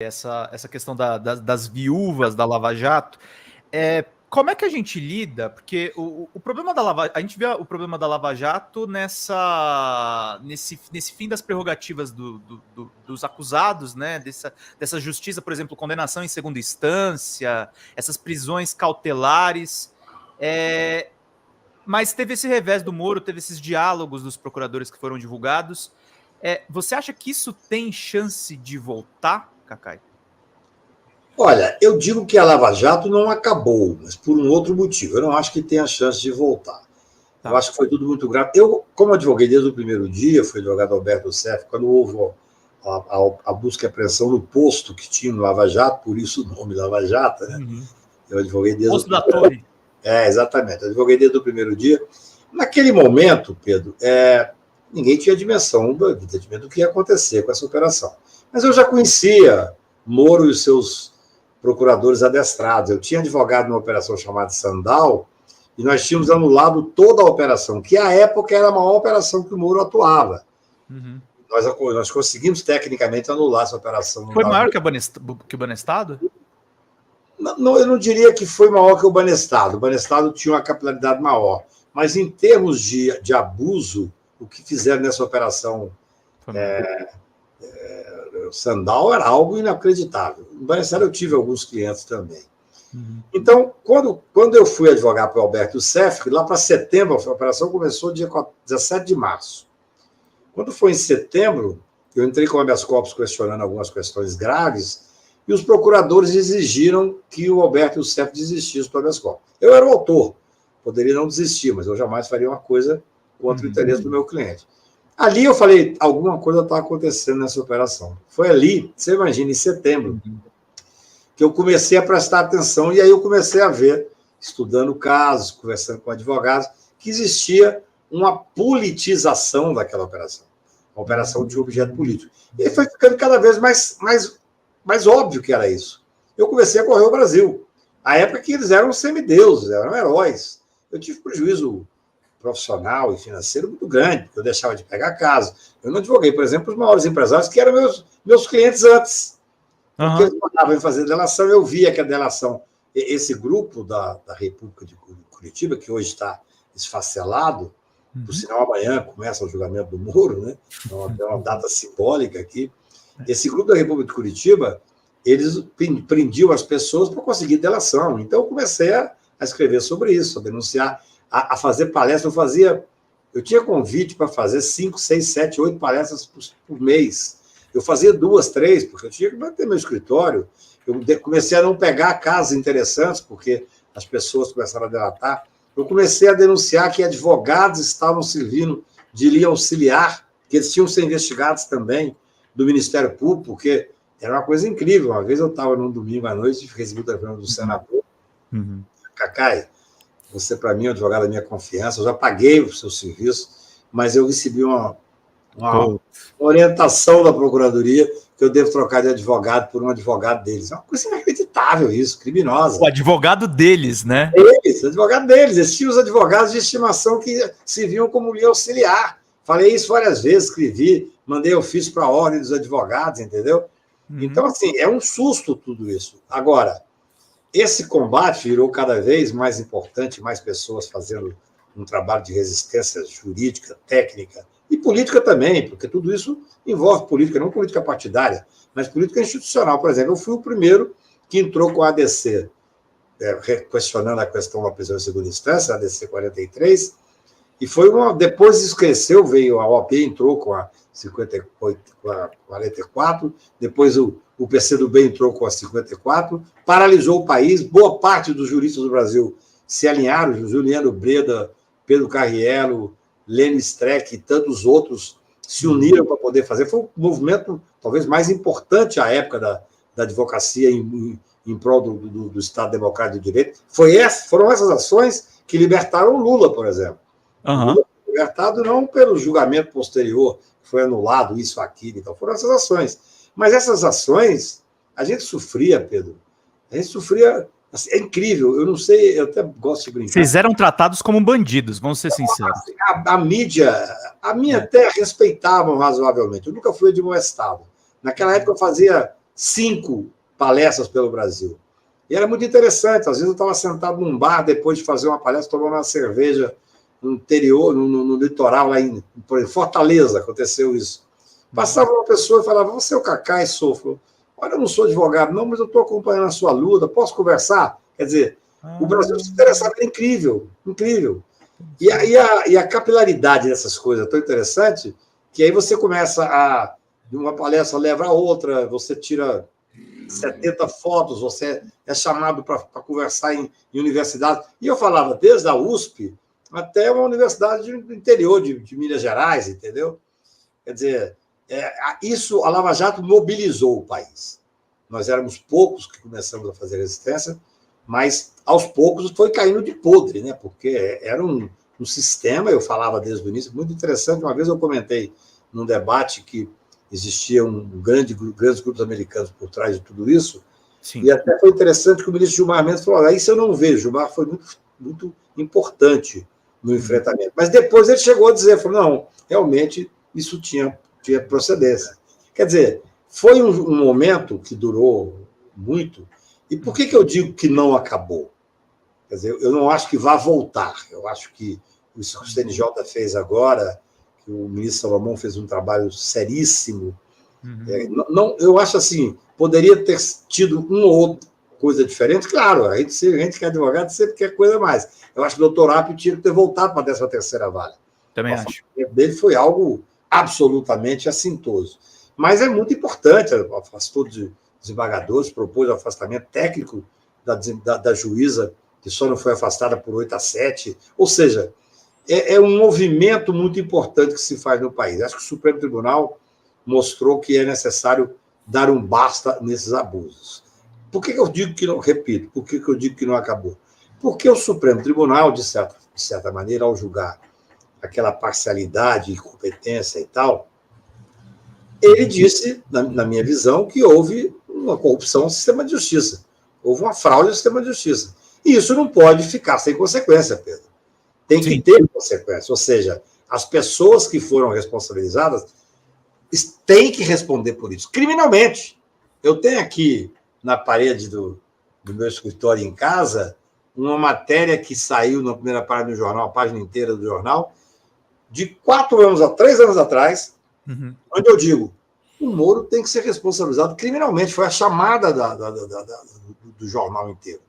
essa questão das viúvas da Lava Jato. Como é que a gente lida? Porque o problema da Lava Jato, a gente vê o problema da Lava Jato nesse fim das prerrogativas dos acusados, né? Dessa justiça, por exemplo, condenação em segunda instância, essas prisões cautelares. Mas teve esse revés do Moro, teve esses diálogos dos procuradores que foram divulgados. Você acha que isso tem chance de voltar, Cacai? Olha, eu digo que a Lava Jato não acabou, mas por um outro motivo. Eu não acho que tenha chance de voltar. Tá. Eu acho que foi tudo muito grave. Eu, como advoguei desde o primeiro dia, fui advogado Alberto Seff, quando houve a busca e apreensão no posto que tinha no Lava Jato, por isso o nome Lava Jato, né? Uhum. Eu advoguei desde posto da Torre. Exatamente. Eu advoguei desde o primeiro dia. Naquele momento, Pedro, ninguém tinha dimensão do que ia acontecer com essa operação. Mas eu já conhecia Moro e os seus procuradores adestrados. Eu tinha advogado numa operação chamada Sandal e nós tínhamos anulado toda a operação, que à época era a maior operação que o Moro atuava. Uhum. Nós conseguimos tecnicamente anular essa operação. Foi maior que o Banestado? Não, eu não diria que foi maior que o Banestado. O Banestado tinha uma capilaridade maior. Mas em termos de abuso, o que fizeram nessa operação Sandal era algo inacreditável. No Banestado eu tive alguns clientes também. Uhum. Então, quando eu fui advogar para o Alberto Seff, lá para setembro, a operação começou dia 17 de março. Quando foi em setembro, eu entrei com o habeas corpus questionando algumas questões graves e os procuradores exigiram que o Alberto Seff desistisse do habeas corpus. Eu era o autor, poderia não desistir, mas eu jamais faria uma coisa contra o interesse do meu cliente. Ali eu falei, alguma coisa está acontecendo nessa operação. Foi ali, você imagina, em setembro, que eu comecei a prestar atenção e aí eu comecei a ver, estudando casos, conversando com advogados, que existia uma politização daquela operação. Uma operação de objeto político. E foi ficando cada vez mais óbvio que era isso. Eu comecei a correr o Brasil. A época que eles eram semideuses, eram heróis. Eu tive prejuízo profissional e financeiro muito grande, porque eu deixava de pegar casos. Eu não advoguei, por exemplo, os maiores empresários que eram meus clientes antes. Porque eles mandavam em fazer delação, eu via que a delação, esse grupo da República de Curitiba, que hoje está esfacelado, por sinal, amanhã começa o julgamento do Moro, né? É uma data simbólica aqui. Esse grupo da República de Curitiba, eles prendiam as pessoas para conseguir delação. Então, eu comecei a escrever sobre isso, a denunciar, a fazer palestras. Eu tinha convite para fazer 5, 6, 7, 8 palestras por mês. Eu fazia 2, 3, porque eu tinha que manter meu escritório. Eu comecei a não pegar casos interessantes, porque as pessoas começaram a delatar. Eu comecei a denunciar que advogados estavam servindo de linha auxiliar, que eles tinham que ser investigados também do Ministério Público, porque era uma coisa incrível. Uma vez eu estava num domingo à noite e recebi o telefonema do senador. Cacai, você, para mim, é um advogado da minha confiança, eu já paguei o seu serviço, mas eu recebi uma orientação da Procuradoria que eu devo trocar de advogado por um advogado deles. É uma coisa inacreditável isso, criminosa. O advogado deles, né? Eles, o advogado deles. Eles tinham os advogados de estimação que se viam como linha auxiliar. Falei isso várias vezes, escrevi, mandei ofício para a ordem dos advogados, entendeu? Então, assim, é um susto tudo isso. Agora, esse combate virou cada vez mais importante, mais pessoas fazendo um trabalho de resistência jurídica, técnica e política também, porque tudo isso envolve política, não política partidária, mas política institucional. Por exemplo, eu fui o primeiro que entrou com a ADC, questionando a questão da prisão em segunda instância, a ADC 43, e foi depois isso cresceu, veio a OAB, entrou com a 58, com a 44, depois o PCdoB entrou com a 54, paralisou o país, boa parte dos juristas do Brasil se alinharam, Juliano Breda, Pedro Carriello, Lênin Streck e tantos outros se uniram para poder fazer. Foi o movimento talvez mais importante à época da advocacia em prol do Estado Democrático de Direito. Foram essas ações que libertaram o Lula, por exemplo. Lula foi libertado não pelo julgamento posterior, que foi anulado isso, aquilo, então foram essas ações. Mas essas ações, a gente sofria, Pedro. A gente sofria. Assim, é incrível, eu não sei, eu até gosto de brincar. Vocês eram tratados como bandidos, vamos ser sinceros. A mídia, até respeitavam razoavelmente. Eu nunca fui admoestado. Naquela época eu fazia 5 palestras pelo Brasil. E era muito interessante. Às vezes eu estava sentado num bar depois de fazer uma palestra, tomando uma cerveja no interior, no litoral, lá em Fortaleza, aconteceu isso. Passava uma pessoa e falava, você é o Cacá? E sou. Olha, eu não sou advogado, não, mas eu estou acompanhando a sua luta, posso conversar? Quer dizer, o Brasil se interessava, era incrível, incrível. E a capilaridade dessas coisas é tão interessante que aí você começa a, de uma palestra leva a outra, você tira 70 fotos, você é chamado para conversar em universidade. E eu falava desde a USP até uma universidade do interior de Minas Gerais, entendeu? Quer dizer, isso, a Lava Jato mobilizou o país. Nós éramos poucos que começamos a fazer resistência, mas aos poucos foi caindo de podre, né? Porque era um sistema, eu falava desde o início, muito interessante. Uma vez eu comentei num debate que existiam grandes grupos americanos por trás de tudo isso. Sim. E até foi interessante que o ministro Gilmar Mendes falou, isso eu não vejo. Gilmar foi muito, muito importante no enfrentamento. Mas depois ele chegou a dizer, falou, não, realmente isso tinha procedência. Quer dizer, foi um momento que durou muito. E por que eu digo que não acabou? Quer dizer, eu não acho que vá voltar. Eu acho que o que o CNJ fez agora, que o ministro Salomão fez um trabalho seríssimo. Não, eu acho assim, poderia ter tido uma ou outra coisa diferente. Claro, a gente que é advogado sempre quer coisa mais. Eu acho que o doutor Apio tinha que ter voltado para a 13ª vara. Também acho. O dele foi algo absolutamente assintoso. Mas é muito importante, afastou de desembargadores, propôs o afastamento técnico da juíza, que só não foi afastada por 8-7. Ou seja, é um movimento muito importante que se faz no país. Acho que o Supremo Tribunal mostrou que é necessário dar um basta nesses abusos. Por que eu digo que não, repito, por que eu digo que não acabou? Porque o Supremo Tribunal, de certa maneira, ao julgar aquela parcialidade e competência e tal, ele disse, na minha visão, que houve uma corrupção no sistema de justiça. Houve uma fraude no sistema de justiça. E isso não pode ficar sem consequência, Pedro. Tem que ter consequência. Ou seja, as pessoas que foram responsabilizadas têm que responder por isso, criminalmente. Eu tenho aqui na parede do meu escritório em casa uma matéria que saiu na primeira página do jornal, a página inteira do jornal, de 3 anos atrás, onde eu digo, o Moro tem que ser responsabilizado criminalmente. Foi a chamada do jornal inteiro.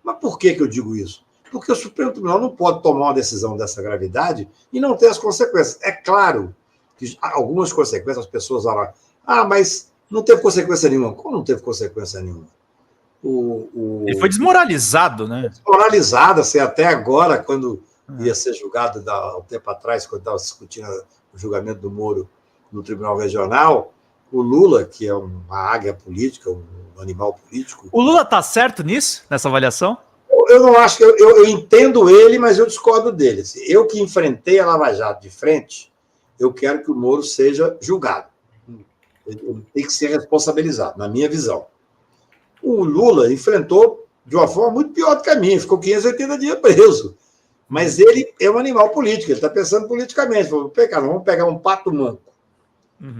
Mas por que eu digo isso? Porque o Supremo Tribunal não pode tomar uma decisão dessa gravidade e não ter as consequências. É claro que algumas consequências, as pessoas falam, mas não teve consequência nenhuma. Como não teve consequência nenhuma? Ele foi desmoralizado, né? Desmoralizado, assim, até agora, quando ia ser julgado há um tempo atrás, quando estava discutindo o julgamento do Moro no Tribunal Regional, o Lula, que é uma águia política, um animal político... O Lula está certo nisso, nessa avaliação? Eu não acho que... Eu entendo ele, mas eu discordo dele. Eu que enfrentei a Lava Jato de frente, eu quero que o Moro seja julgado. Ele tem que ser responsabilizado, na minha visão. O Lula enfrentou de uma forma muito pior do que a minha, ficou 580 dias preso. Mas ele é um animal político, ele está pensando politicamente. Vamos pegar um pato manco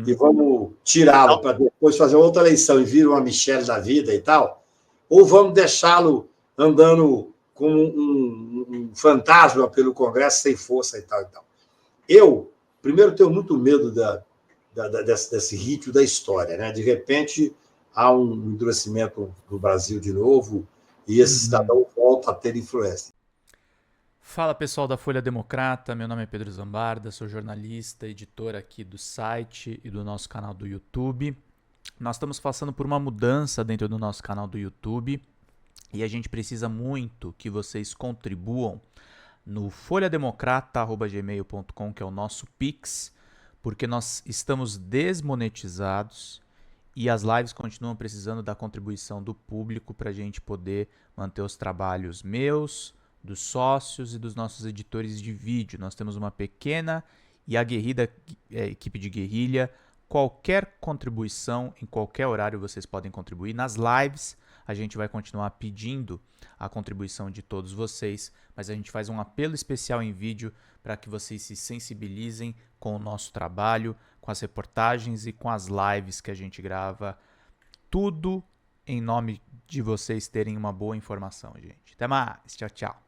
e vamos tirá-lo para depois fazer outra eleição e vir uma Michelle da vida e tal, ou vamos deixá-lo andando como um fantasma pelo Congresso sem força e tal e tal. Eu, primeiro, tenho muito medo desse ritmo da história, né? De repente, há um endurecimento no Brasil de novo e esse cidadão volta a ter influência. Fala, pessoal da Folha Democrata, meu nome é Pedro Zambarda, sou jornalista, editor aqui do site e do nosso canal do YouTube. Nós estamos passando por uma mudança dentro do nosso canal do YouTube e a gente precisa muito que vocês contribuam no folhademocrata@gmail.com, que é o nosso Pix, porque nós estamos desmonetizados e as lives continuam precisando da contribuição do público para a gente poder manter os trabalhos meus, dos sócios e dos nossos editores de vídeo. Nós temos uma pequena e aguerrida equipe de guerrilha. Qualquer contribuição, em qualquer horário vocês podem contribuir. Nas lives a gente vai continuar pedindo a contribuição de todos vocês, mas a gente faz um apelo especial em vídeo para que vocês se sensibilizem com o nosso trabalho, com as reportagens e com as lives que a gente grava tudo em nome de vocês terem uma boa informação, gente. Até mais. Tchau, tchau.